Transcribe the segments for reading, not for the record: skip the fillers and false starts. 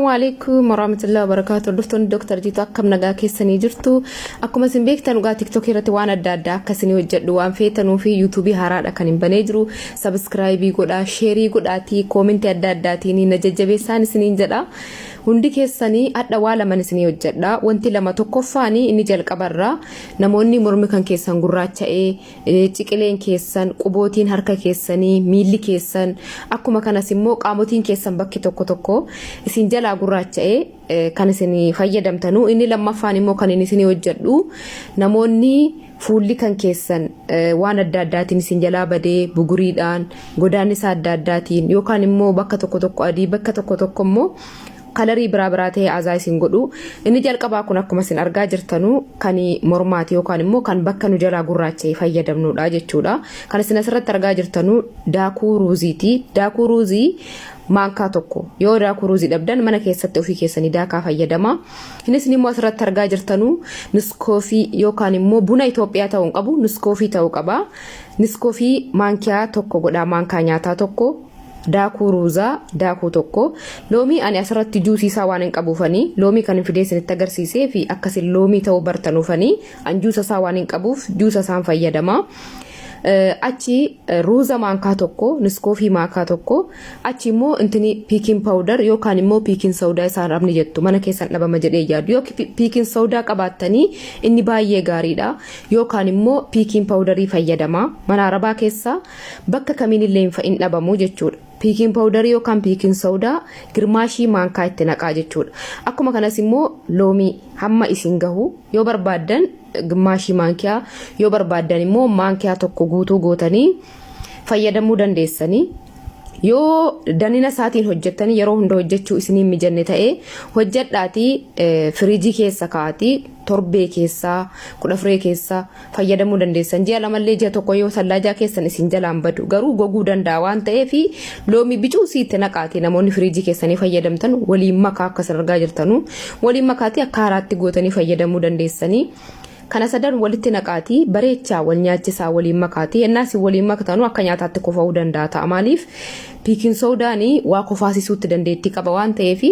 Assalamualaikum warahmatullahi wabarakatuh. Duftoon Dr. Jitu akkam nagaa keessanii jirtu. Akkuma isin beektan dhugaa TikTok irratti waan adda addaa akkasini hojjedhu waan feetanuu fi YouTube haaraadha kan hin banee jiru. Subscribe godhaa, share godhaatii, comment adda addaatiin na jajjabeessaan isiniin jedha. Hundi keessanii adda waa lama isinii hojjedha. Wanti lama tokkoffaanii inni jalqabarraa namoonni mormi kan keessan gurraacha'ee, ciqileen keessan, qubootiin harka keessanii, miilli keessan akkuma kanas immoo qaamotiin keessan bakki tokko tokko isin jalaa gurraacha'ee kan isinii fayyadamtanu. Inni lammaffaan immoo kan isinii hojjedhu namoonni fuulli kan keessan waan adda addaatiin isin jalaa badee buguriidhaan godaannisa adda addaatiin yookaan immoo bakka tokko tokko adii bakka tokko tokko immoo kalarii biraa ta'e azaa isin godhu. Inni jalqabaa kun akkuma isin argaa jirtanu kan mormaati yookaan immoo kan bakka nu jalaa gurraacha'ee fayyadamnudha jechuudha. Kan isin asirratti argaa jirtanu daakuu ruuziiti. Daakuu ruuzii maankaa tokko yoo daakuu ruuzii dhabdan mana keessatti ofii keessanii daakaa fayyadama. Innis immoo asirratti argaa jirtanu niskoofii yookaan immoo buna Itoophiyaa ta'uu qabu niskoofii ta'uu qaba. Niskoofii maankiyaa tokko godhaa maankaa nyaataa tokko. Daakuu ruuzaa daakuu tokko loomii ani asirratti juusii isaa waan hin qabuufanii loomii kan fidee isinitti agarsiisee fi akkasin loomii ta'uu bartanuufanii an juusa isaa waan hin qabuuf juusa isaan fayyadama. Achi ruuza maankaa tokko niskoofii maankaa tokko achi immoo intini piikin powder yookaan immoo piikin soodaa isaan dhabni jettu mana keessan dhabama jedhee yaadu yoo piikin soodaa qabaattanii inni baay'ee gaariidha yookaan immoo piikin powderii fayyadama mana arabaa keessa bakka kamiinillee hin dhabamu jechuudha. Piikin powderii yookaan piikin soodaa girmaashii maankaa itti naqaa jechuudha. Akkuma kanas immoo loomii hamma isin gahu yoo barbaadan girmaashii maankiyaa yoo barbaadan immoo maankiyaa tokko guutuu gootanii fayyadamuu dandeessanii. Yoo danina isaatiin hojjettanii yeroo hunda hojjechuu isiniin mijanne ta'ee hojjedhaatii firiijii keessa kaa'atii torbee keessaa 14 keessa fayyadamuu dandeessan. Ji'a lamallee ji'a tokko yoo sallaajaa keessan isin jalaan badu garuu goguu danda'a waan ta'eef loomii bicuu siitti naqaatii namoonni firiijii keessanii fayyadamtan waliin makaa akkas argaa jirtanu waliin makaatii akka haaraatti gootanii fayyadamuu dandeessanii. Kana sadan walitti naqaatii bareechaa wal nyaachisaa waliin makaati ennaas waliin makatanu akka nyaataatti kofa'uu danda'a ta'a maaliif piikin soodaanii waa kofaasisuutti dandeettii qaba waan ta'eef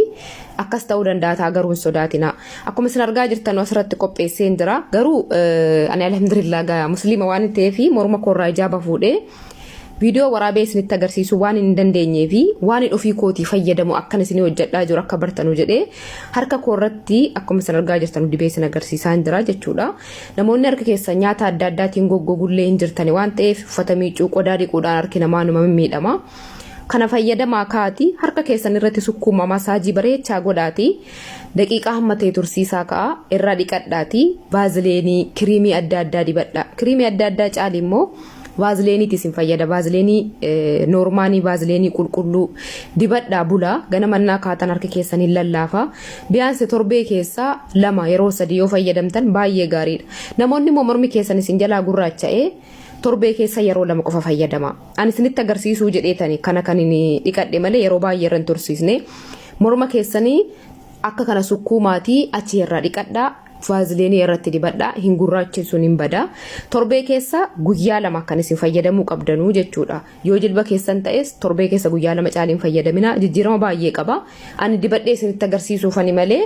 akkas ta'uu danda'a ta'a garuu hin sodaatina. Akkuma isin argaa jirtan asirratti qopheessee jira garuu ani alhamdulillah gaa musliima waan ta'eef morma koorraa ijaaba fuudhee viidiyoo waraabee isinitti agarsiisu waan hin dandeenyee fi waan ofii kootii fayyadamu akkan isin hojjedhaa jiru akka bartanu jedhee harka koorratti akkuma isin argaa jirtan dibee isin agarsiisaa jira jechuudha. Namoonni harka keessan nyaata adda addaatiin goggogullee hin jirtani waan ta'eef uffata miicuu qodaa dhiquudhaan harki namaa numa miidhama. Kana fayyadamaa kaati harka keessan irratti sukkuuma masaajii bareechaa godhaati. Daqiiqaa hamma ta'e tursiisaa ka'a irraa dhiqadhaati vaazileenii kiriimii adda addaa dibadha. Kiriimii adda addaa caali immoo vaazileenii isin fayyada vaazileenii noormaanii vaazileenii qulqulluu dibadhaa bula ganamannaa kaatan harka keessanii lallaafa biyaanse torbee keessaa 2 yeroo 3 yoo fayyadamtan baay'ee gaariidha. Namoonni mormi keessan isin jalaa gurraacha'ee torbee keessa yeroo 2 qofa fayyadama. Ani isinitti agarsiisuu jedheetani kana kan inni dhiqadhe malee yeroo baay'ee irra hin tursiisne morma keessanii akka kana sukkuumaatii achi irraa dhiqadhaa. Vaazileenii irratti dibadhaa hin gurraachisuun hin bada. Torbee keessa guyyaa 2 kan isin fayyadamuu qabdanuu jechuudha. Yoo jilba keessan ta'es torbee keessa guyyaa 2 caaliin fayyadamina jijjiirama baay'ee qaba. Ani dibadhee isinitti agarsiisuufani malee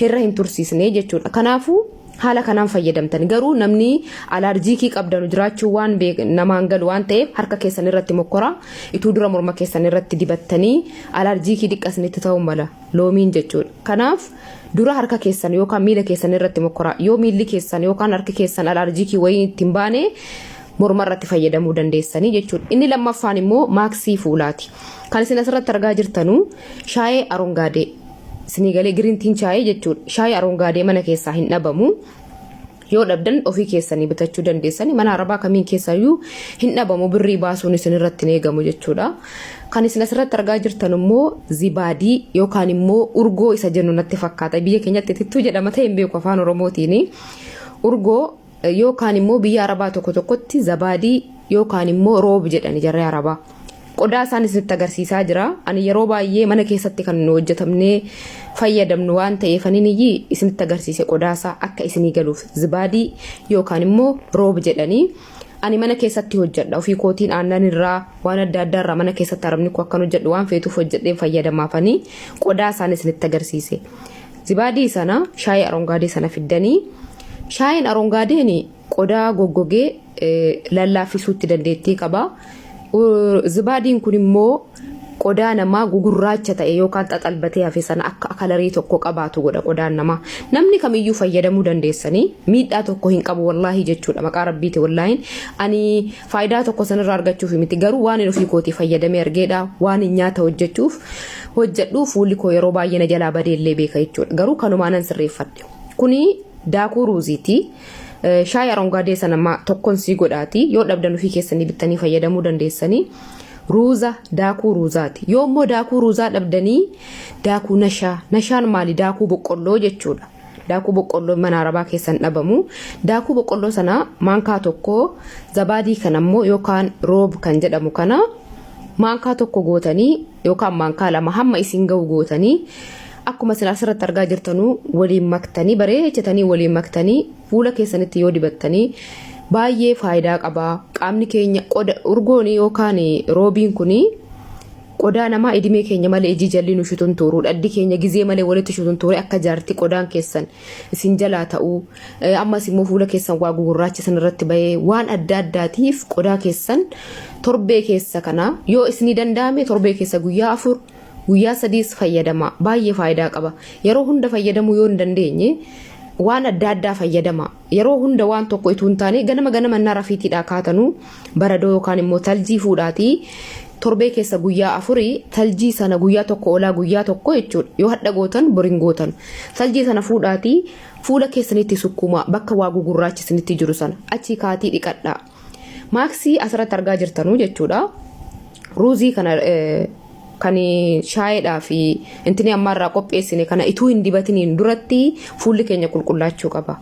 irra hin tursiisne jechuudha. Kanaafuu haala kanaan fayyadamtan garuu namni alarjiikii qabdanu jiraachuu waan namaan galu waan ta'eef harka keessan irratti mokkora ituu dura morma keessan irratti dibattanii alarjiikii dhiqqasnitti ta'uu mala loomiin jechuudha. Kanaaf dura harka keessan yookaan miila keessan irratti mokkora yoo miilli keessan yookaan harki keessan alarjiikii wayii ittiin baane morma irratti fayyadamuu dandeessanii jechuudha. Inni lammaffaan immoo maaksii fuulaati. Kan isin asirratti argaa jirtanu shaayee arongaadee sinigalee giriintiin shaayee jechuudha. Shaayee arongaadee mana keessaa hin dhabamu. Yoo dhabdan ofii keessanii bitachuu dandeessanii mana arabaa kamiin keessayyuu hin dhabamu birrii baasuun isin irratti hin eegamu jechuudha. Kan isin asirratti argaa jirtan immoo zibaadii yookaan immoo urgoo isa jennu natti fakkaata biyya keenyatti tittuu jedhama ta'e hin beeku afaan oromootiin. Urgoo yookaan immoo biyya arabaa tokko tokkotti zabaadii yookaan immoo roob jedhani jarree arabaa. Qodaa isaan isinitti agarsiisaa jira. Ani yeroo baay'ee mana keessatti kan hojjetamnee fayyadamnu waan ta'eef aniniyyi isinitti agarsiise qodaa isaa akka isinii galuuf zibaadii yookaan immoo roob jedhanii ani mana keessatti hojjedha ofii kootiin aannan irraa waan adda addaa irraa mana keessatti arabni ko akkan hojjedhu waan feetuuf hojjedhee fayyadamaafanii qodaa isaan isinitti agarsiise. Zibaadii sana shaayii arongaadee sana fiddanii shaayiin arongaadeen qodaa goggogee lallaafisuutti dandeettii qaba. Zibaadiin kun immoo qodaa namaa gugurraacha ta'e yookaan xaxalbatee hafe sana akka kalarii tokko qabaatu godha qodaan namaa. Namni kamiyyuu fayyadamuu dandeessanii miidhaa tokko hin qabu wallahi jechuudha maqaa rabbiiti wallahi. Ani faayidaa tokko sanirraa argachuuf miti garuu waan ofii kootii fayyadamee argeedha waan nyaata hojjedhu fuulli koo yeroo baay'ee na jalaa badeellee beeka jechuudha. Garuu kanumaanan sirreeffadhe. Kuni daakuu ruuziiti. Shaayii arongaadee sana tokkoon sii godhaati yoo dhabdan ofii keessanii bittanii fayyadamuu dandeessanii. Ruuza daakuu ruuzaati. Yoo immoo daakuu ruuzaa dhabdanii daakuu nashaan maali daakuu boqqolloo jechuudha. Daakuu boqqolloo mana arabaa keessan dhabamu. Daakuu boqqolloo sana maankaa tokko zabaadii kana immoo yookaan roob kan jedhamu kana maankaa tokko gootanii yookaan maankaa lama hamma isin ga'u gootanii akkuma isin asirratti argaa jirtanuu waliin maktanii bareechatanii waliin maktanii fuula keessanitti yoo dibattanii baay'ee faayidaa qaba. Qaamni keenya urgoon yookaan roobiin kun qodaa namaa idimee keenya malee iji jalli nu shutuntuuru dhaddi keenya gizee malee walitti shutuntuure akka jaarti qodaan keessan isin jalaa ta'u ammas immoo fuula keessan waa gugurraacha sanirratti bahee waan adda addaatiif qodaa keessan torbee keessa kana yoo isinii danda'ame torbee keessa guyyaa 4 guyyaa 3 fayyadama baay'ee faayidaa qaba. Yeroo hunda fayyadamuu yoo hin dandeenye waan adda addaa fayyadama. Yeroo hunda waan tokko ituu hin taane ganama na rafiitiidhaa kaatanu baradoo yookaan immoo taljii fuudhaatii torbee keessa guyyaa 4 taljii sana guyyaa tokko olaa guyyaa tokko jechuudha. Yoo hadha gootan boriin gootan taljii sana fuudhaatii fuula keessanitti sukkuma bakka waa gugurraachisanitti jiru sana achi kaatii dhiqadhaa. Maaksii asirratti argaa jirtanuu jechuudha. Ruuzii kana kan shaayiidhaa fi intini ammaarraa qopheessine kana ituu hin dibatiniin duratti fuulli keenya qulqullaachuu qaba.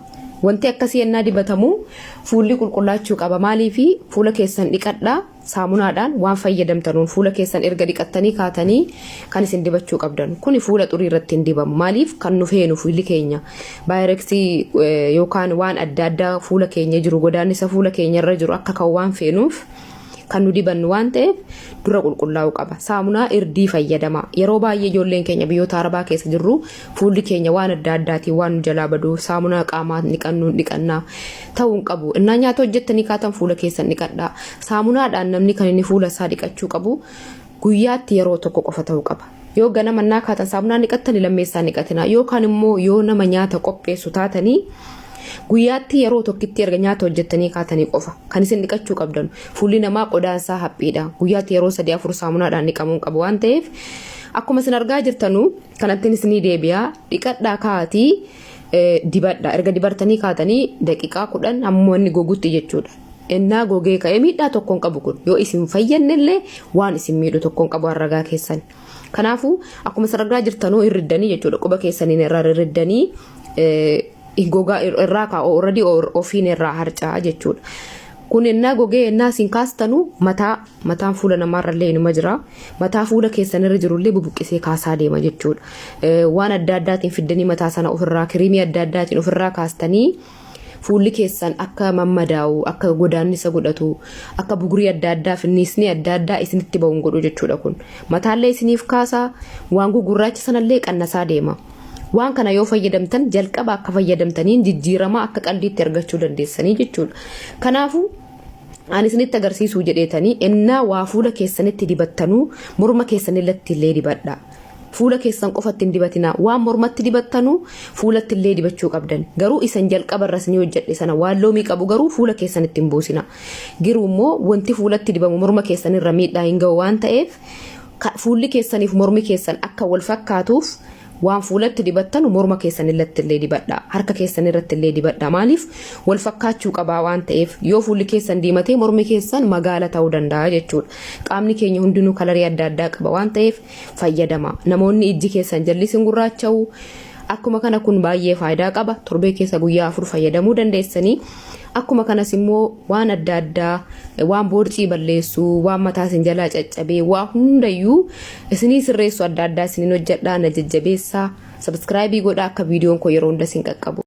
Wanti akkasii ennaa dibatamu fuulli qulqullaachuu qaba. Maaliifi fuula keessan dhiqadhaa saamunaadhaan waan fayyadamtanuun fuula keessan erga dhiqattanii kaatanii kan isin dibachuu qabdan. Kuni fuula xurii irratti hin dibamu. Maaliif kan nu feenu fuulli keenya baayireksii yookaan waan adda addaa fuula keenya jiru godaannisa fuula keenya irra jiru akka kan waan feenuuf kan nu dibannu waan ta'eef dura qulqullaa'uu qaba. Saamunaa irdii fayyadama. Yeroo baay'ee ijoolleen keenya biyyoota arabaa keessa jirru fuulli keenya waan adda addaatiin waan nu jalaa baduuf saamunaa qaamaa dhiqannaa ta'uu hin qabu. Innaa nyaata hojjettanii kaatan fuula keessan dhiqadhaa. Saamunaadhaan namni kan inni fuula isaa dhiqachuu qabu guyyaatti yeroo tokko qofa ta'uu qaba. Yoo ganama naa kaatan saamunaa dhiqattanii lammeessaa dhiqatina yookaan immoo yoo nama nyaata qopheessu taatanii guyyaatti yeroo tokkitti erga nyaata hojjettanii kaatanii qofa kan isin dhiqachuu qabdan. Fuulli namaa qodaan isaa haphiidha. Guyyaatti yeroo 3-4 saamunaadhaan dhiqamuu qabu waan ta'eef akkuma isin argaa jirtanu kanatti isinii deebi'aa dhiqadhaa kaatii dibadhaa. Erga dibartanii kaatanii daqiiqaa 10 hamma inni gogutti jechuudha. Innaa gogee ka'ee miidhaa tokko hin qabu kun yoo isin fayyannellee waan isin miidhu tokko hin qabu harragaa keessan. Kanaafuu akkuma isin argaa jirtanu irriddanii jechuudha quba keessaniin irraa irriddanii gogaa irraa kaa'u already ofiin irraa harcaa jechuudha. Kun ennaa gogee ennaa isin kaastanu mataan fuula namaarrallee inuma jira. Mataa fuula keessanirra jirullee bubuqqisee kaasaa deema jechuudha. Waan adda addaatiin fiddanii mataa sana ofirraa kiriimii adda addaatiin ofirraa kaastanii fuulli keessan akka mammadaa'u akka godaannisa godhatu akka bugurii adda addaa finniisni adda addaa isinitti ba'uun godhu jechuudha. Kun mataallee isiniif kaasaa waan gugurraacha sanallee qannasaa deema. Waan kana yoo fayyadamtan jalqaba akka fayyadamtaniin jijjiirama akka qalbiitti argachuu dandeessanii jechuudha. Kanaafuu ani isinitti agarsiisuu jedheetanii ennaa waa fuula keessanitti dibattanuu morma keessanillee illee dibadhaa. Fuula keessan qofatti hin dibatina waan mormatti dibattanuu fuulatti illee dibachuu qabdan. Garuu isan jalqaba irra isinii hojjedhe sana waan loomii qabu garuu fuula keessanitti hin buusina. Garuu immoo wanti fuulatti dibamu morma keessanirra miidhaa hin ga'u waan ta'eef fuulli keessaniif mormi keessan akka wal fakkaatuuf waan fuulatti dibattanu morma keessanirratti illee dibadhaa. Harka keessanirratti illee dibadhaa. Maaliif wal fakkaachuu qabaa waan ta'eef yoo fuulli keessan diimatee mormi keessan magaala ta'uu danda'a jechuudha. Qaamni keenya hundinuu kalarii adda addaa qaba waan ta'eef fayyadama. Namoonni ijji keessan jallisin gurraacha'u akkuma kana kun baay'ee faayidaa qaba. Torbee keessa guyyaa 4 fayyadamuu dandeessanii. Akkuma kanas immoo waan adda addaa waan boorcii balleessu waan mataa isin jalaa caccabee waa hundayyuu isinii sirreessu adda addaa isiniin hojjedhaa na jajjabeessaa. Subscribe godhaa akka viidiyoon koo yeroo hunda isin qaqqabu.